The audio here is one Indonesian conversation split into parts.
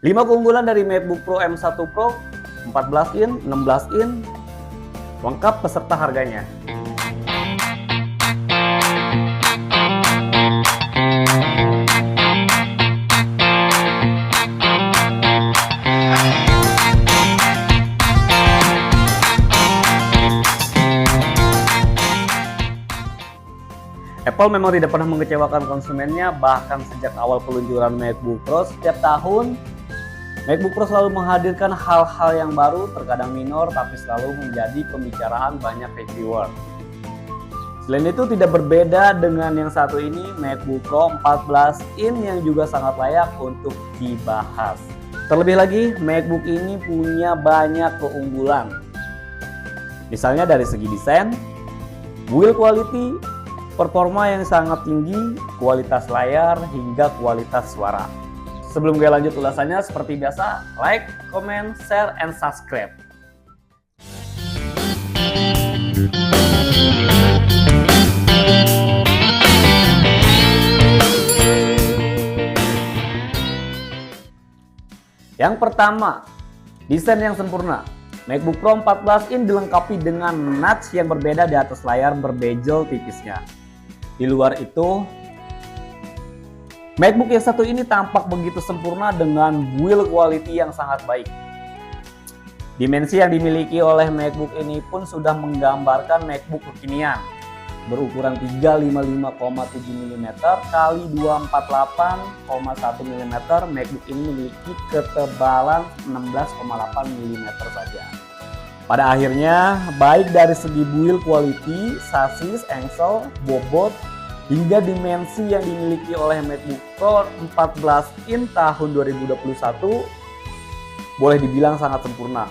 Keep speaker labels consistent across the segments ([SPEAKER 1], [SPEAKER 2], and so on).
[SPEAKER 1] 5 keunggulan dari MacBook Pro M1 Pro 14 in, 16 in, lengkap beserta harganya. Apple memang tidak pernah mengecewakan konsumennya, bahkan sejak awal peluncuran MacBook Pro setiap tahun, MacBook Pro selalu menghadirkan hal-hal yang baru, terkadang minor, tapi selalu menjadi pembicaraan banyak reviewer. Selain itu tidak berbeda dengan yang satu ini, MacBook Pro 14 in yang juga sangat layak untuk dibahas. Terlebih lagi, MacBook ini punya banyak keunggulan. Misalnya dari segi desain, build quality, performa yang sangat tinggi, kualitas layar, hingga kualitas suara. Sebelum gue lanjut ulasannya, seperti biasa, like, comment, share, and subscribe. Yang pertama, desain yang sempurna. MacBook Pro 14 in dilengkapi dengan notch yang berbeda di atas layar berbezel tipisnya. Di luar itu, MacBook yang satu ini tampak begitu sempurna dengan build quality yang sangat baik. Dimensi yang dimiliki oleh MacBook ini pun sudah menggambarkan MacBook kekinian. Berukuran 355,7 mm x 248,1 mm, MacBook ini memiliki ketebalan 16,8 mm saja. Pada akhirnya, baik dari segi build quality, sasis, engsel, bobot, hingga dimensi yang dimiliki oleh MacBook Pro 14 in tahun 2021 boleh dibilang sangat sempurna.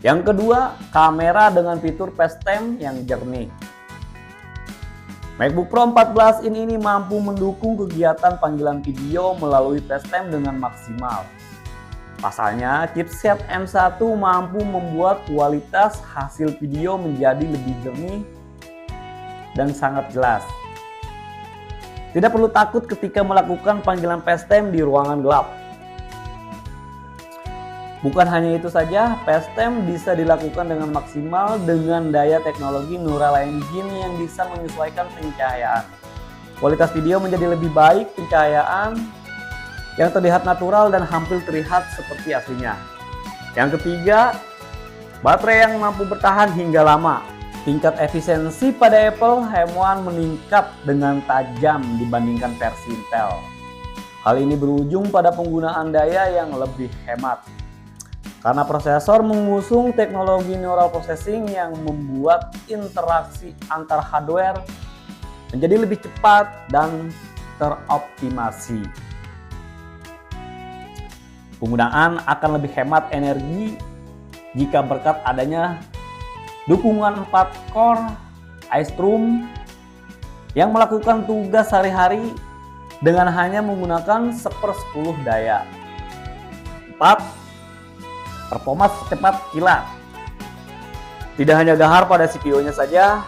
[SPEAKER 1] Yang kedua, kamera dengan fitur FaceTime yang jernih. MacBook Pro 14 in ini mampu mendukung kegiatan panggilan video melalui FaceTime dengan maksimal. Pasalnya, chipset M1 mampu membuat kualitas hasil video menjadi lebih jernih dan sangat jelas. Tidak perlu takut ketika melakukan panggilan FaceTime di ruangan gelap. Bukan hanya itu saja, FaceTime bisa dilakukan dengan maksimal dengan daya teknologi Neural Engine yang bisa menyesuaikan pencahayaan. Kualitas video menjadi lebih baik, pencahayaan yang terlihat natural dan hampir terlihat seperti aslinya. Yang ketiga, baterai yang mampu bertahan hingga lama. Tingkat efisiensi pada Apple M1 meningkat dengan tajam dibandingkan versi Intel. Hal ini berujung pada penggunaan daya yang lebih hemat. Karena prosesor mengusung teknologi neural processing yang membuat interaksi antar hardware menjadi lebih cepat dan teroptimasi. Penggunaan akan lebih hemat energi jika berkat adanya dukungan 4 core iStrom yang melakukan tugas sehari-hari dengan hanya menggunakan 1/10 daya. 4. Performa cepat kilat. Tidak hanya gahar pada CPU-nya saja,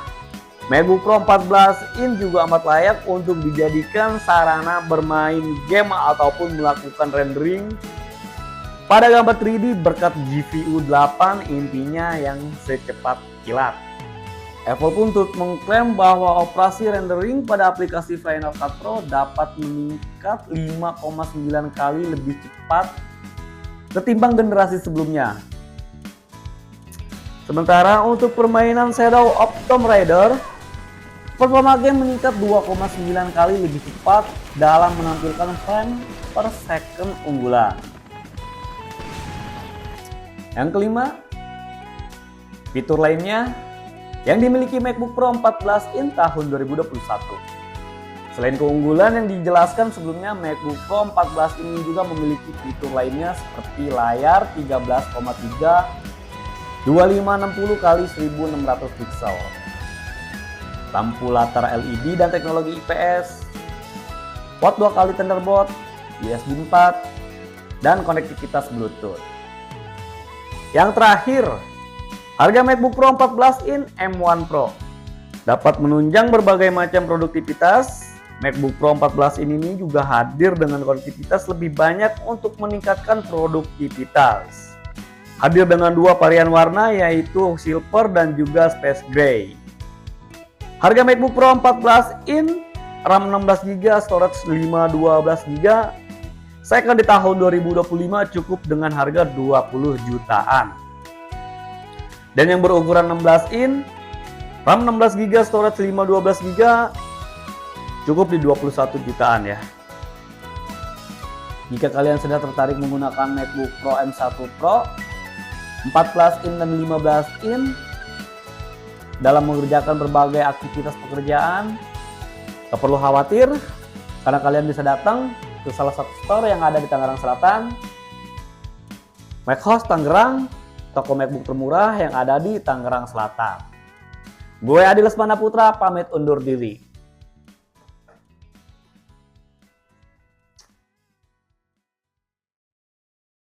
[SPEAKER 1] MacBook Pro 14 in juga amat layak untuk dijadikan sarana bermain game ataupun melakukan rendering pada gambar 3D berkat GPU 8 intinya yang secepat kilat. Apple pun turut mengklaim bahwa operasi rendering pada aplikasi Final Cut Pro dapat meningkat 5,9 kali lebih cepat ketimbang generasi sebelumnya. Sementara untuk permainan Shadow of Tomb Raider, performa game meningkat 2,9 kali lebih cepat dalam menampilkan frame per second unggulan. Yang kelima, fitur lainnya yang dimiliki MacBook Pro 14 in tahun 2021. Selain keunggulan yang dijelaskan sebelumnya, MacBook Pro 14 ini juga memiliki fitur lainnya seperti layar 13,3 2560 x 1600 pixel, lampu latar LED dan teknologi IPS, port 2 kali Thunderbolt, USB 4, dan konektivitas Bluetooth. Yang terakhir, harga MacBook Pro 14 in M1 Pro dapat menunjang berbagai macam produktivitas MacBook Pro 14 ini juga hadir dengan konektivitas lebih banyak untuk meningkatkan produktivitas. Hadir dengan dua varian warna yaitu silver dan juga space gray. Harga MacBook Pro 14 in, RAM 16GB, storage 512GB, second di tahun 2025 cukup dengan harga 20 jutaan. Dan yang berukuran 16 in, RAM 16GB, storage 512GB, cukup di 21 jutaan ya. Jika kalian sudah tertarik menggunakan MacBook Pro M1 Pro 14 in dan 15 in dalam mengerjakan berbagai aktivitas pekerjaan, gak perlu khawatir karena kalian bisa datang ke salah satu store yang ada di Tangerang Selatan, MacHouse Tangerang, toko MacBook termurah yang ada di Tangerang Selatan. Gue Adi Lesmana Putra pamit undur diri.